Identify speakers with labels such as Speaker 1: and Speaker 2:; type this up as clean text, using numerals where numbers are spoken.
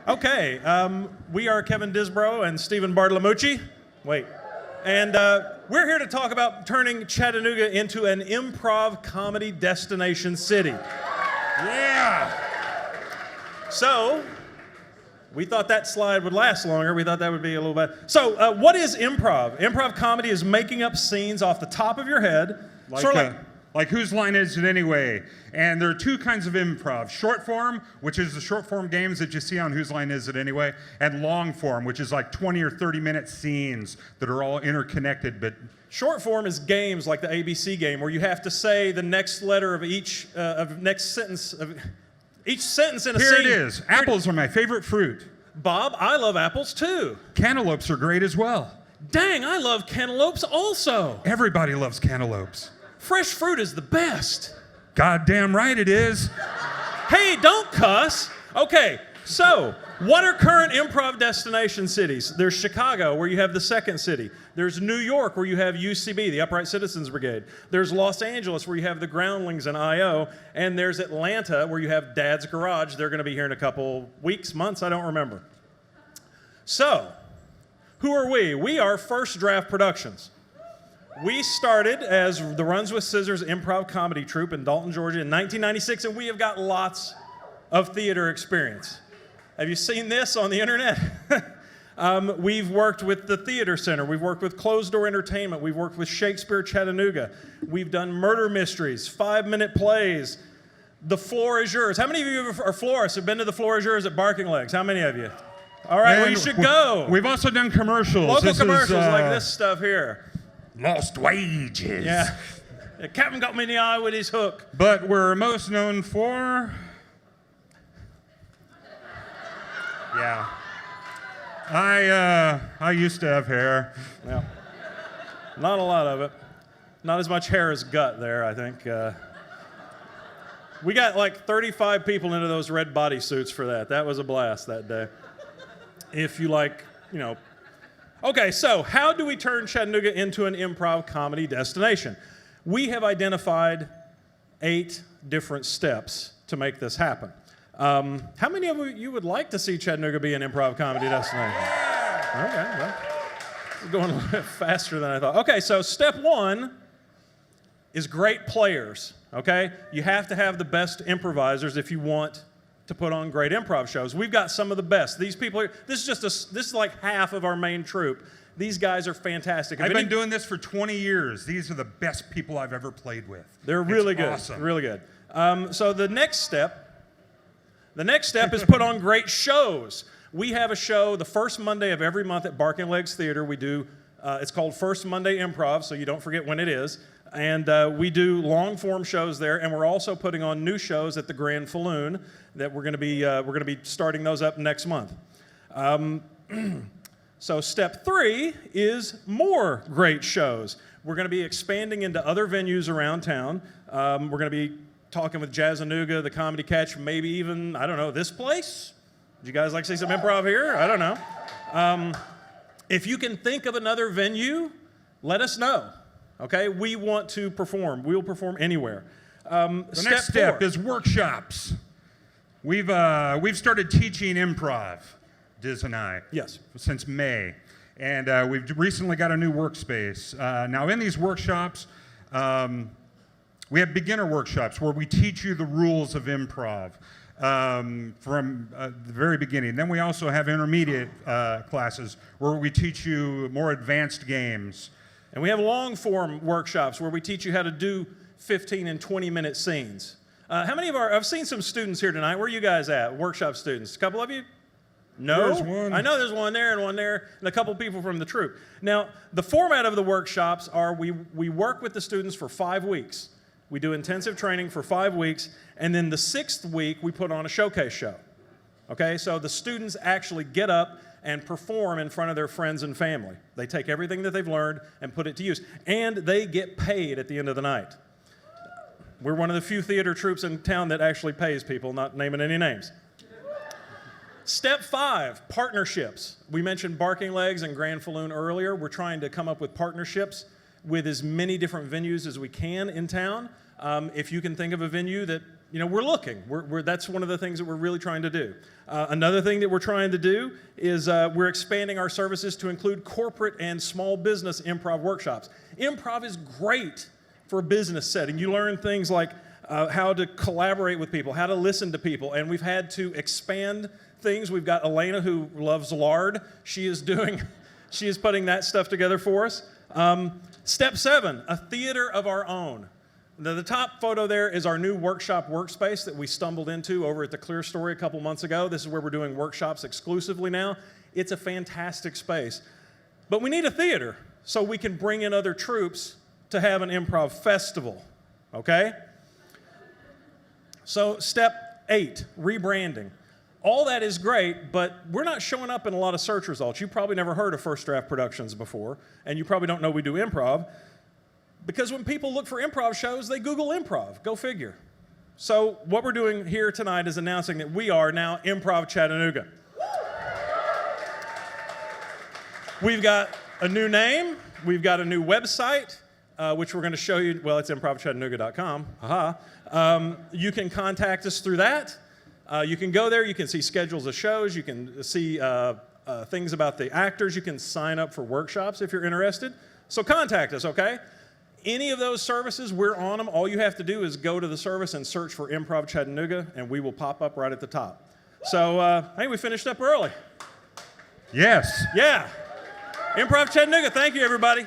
Speaker 1: Okay, we are Kevin Disbrow and Stephen Bartolomucci. Wait. And we're here to talk about turning Chattanooga into an improv comedy destination city.
Speaker 2: Yeah!
Speaker 1: So, we thought that slide would last longer. We thought that would be a little bit. So, what is improv? Improv comedy is making up scenes off the top of your head.
Speaker 2: Like whose line is it anyway? And there are two kinds of improv. Short form, which is the short form games that you see on Whose Line Is It Anyway? And long form, which is like 20 or 30-minute scenes that are all interconnected. But
Speaker 1: short form is games like the ABC game where you have to say the next letter of each next sentence of each sentence in a scene.
Speaker 2: Here it is. Apples are my favorite fruit.
Speaker 1: Bob, I love apples too.
Speaker 2: Cantaloupes are great as well.
Speaker 1: Dang, I love cantaloupes also.
Speaker 2: Everybody loves cantaloupes.
Speaker 1: Fresh fruit is the best.
Speaker 2: Goddamn right it is.
Speaker 1: Hey, don't cuss. Okay, so what are current improv destination cities? There's Chicago, where you have the Second City. There's New York, where you have UCB, the Upright Citizens Brigade. There's Los Angeles, where you have the Groundlings and I.O. And there's Atlanta, where you have Dad's Garage. They're going to be here in a couple weeks, months, I don't remember. So, who are we? We are First Draft Productions. We started as the Runs with Scissors improv comedy troupe in Dalton, Georgia in 1996, and we have got lots of theater experience. Have you seen this on the internet? We've worked with the Theater Center. We've worked with Closed Door Entertainment. We've worked with Shakespeare Chattanooga. We've done murder mysteries, 5-minute plays. The Floor is Yours. How many of you are florists have been to the Floor is Yours at Barking Legs? How many of you? All right, well, you should go.
Speaker 2: We've also done commercials.
Speaker 1: Local commercials like this stuff here.
Speaker 2: Lost Wages.
Speaker 1: Yeah. The captain got me in the eye with his hook.
Speaker 2: But we're most known for... Yeah. I used to have hair.
Speaker 1: Yeah. Not a lot of it. Not as much hair as gut there, I think. We got like 35 people into those red bodysuits for that. That was a blast that day. If you like, you know... Okay, so how do we turn Chattanooga into an improv comedy destination? We have identified 8 different steps to make this happen. How many of you would like to see Chattanooga be an improv comedy destination? Okay, well, it's going a little bit faster than I thought. Okay, so step 1 is great players, okay? You have to have the best improvisers if you want to put on great improv shows. We've got some of the best. These people are, this is like half of our main troupe. These guys are fantastic.
Speaker 2: I've been doing this for 20 years. These are the best people I've ever played with.
Speaker 1: They're really good.
Speaker 2: Awesome.
Speaker 1: Really good. So the next step is put on great shows. We have a show the first Monday of every month at Barking Legs Theater. We do, it's called First Monday Improv, so you don't forget when it is. And we do long-form shows there, and we're also putting on new shows at the Grand Falloon that we're going to be starting those up next month. So step 3 is more great shows. We're going to be expanding into other venues around town. We're going to be talking with Jazzanooga, the Comedy Catch, maybe even, I don't know, this place? Would you guys like to see some improv here? I don't know. If you can think of another venue, let us know. Okay, we want to perform. We'll perform anywhere.
Speaker 2: The next step is workshops. We've started teaching improv, Diz and I.
Speaker 1: Yes.
Speaker 2: Since May, and we've recently got a new workspace. Now, in these workshops, we have beginner workshops where we teach you the rules of improv from the very beginning. Then we also have intermediate classes where we teach you more advanced games.
Speaker 1: And we have long-form workshops where we teach you how to do 15 and 20-minute scenes. How many of I've seen some students here tonight. Where are you guys at? Workshop students. A couple of you? No?
Speaker 2: There's one.
Speaker 1: I know there's one there and one there, and a couple people from the troupe. Now, the format of the workshops are we work with the students for 5 weeks. We do intensive training for 5 weeks, and then the 6th week, we put on a showcase show. Okay, so the students actually get up and perform in front of their friends and family. They take everything that they've learned and put it to use. And they get paid at the end of the night. We're one of the few theater troupes in town that actually pays people, not naming any names. Step 5, partnerships. We mentioned Barking Legs and Grand Falloon earlier. We're trying to come up with partnerships with as many different venues as we can in town. If you can think of a venue that we're looking. That's one of the things that we're really trying to do. Another thing that we're trying to do is we're expanding our services to include corporate and small business improv workshops. Improv is great for a business setting. You learn things like how to collaborate with people, how to listen to people, and we've had to expand things. We've got Elena, who loves lard. She is putting that stuff together for us. Step 7, a theater of our own. The top photo there is our new workshop workspace that we stumbled into over at the Clear Story a couple months ago. This is where we're doing workshops exclusively now. It's a fantastic space. But we need a theater so we can bring in other troops to have an improv festival, okay? So step 8, rebranding. All that is great, but we're not showing up in a lot of search results. You probably never heard of First Draft Productions before, and you probably don't know we do improv. Because when people look for improv shows, they Google improv. Go figure. So what we're doing here tonight is announcing that we are now Improv Chattanooga. We've got a new name. We've got a new website, which we're going to show you. Well, it's improvchattanooga.com. Haha. You can contact us through that. You can go there. You can see schedules of shows. You can see things about the actors. You can sign up for workshops if you're interested. So contact us, okay? Any of those services, we're on them. All you have to do is go to the service and search for Improv Chattanooga, and we will pop up right at the top. So, hey, we finished up early.
Speaker 2: Yes.
Speaker 1: Yeah. Improv Chattanooga. Thank you, everybody.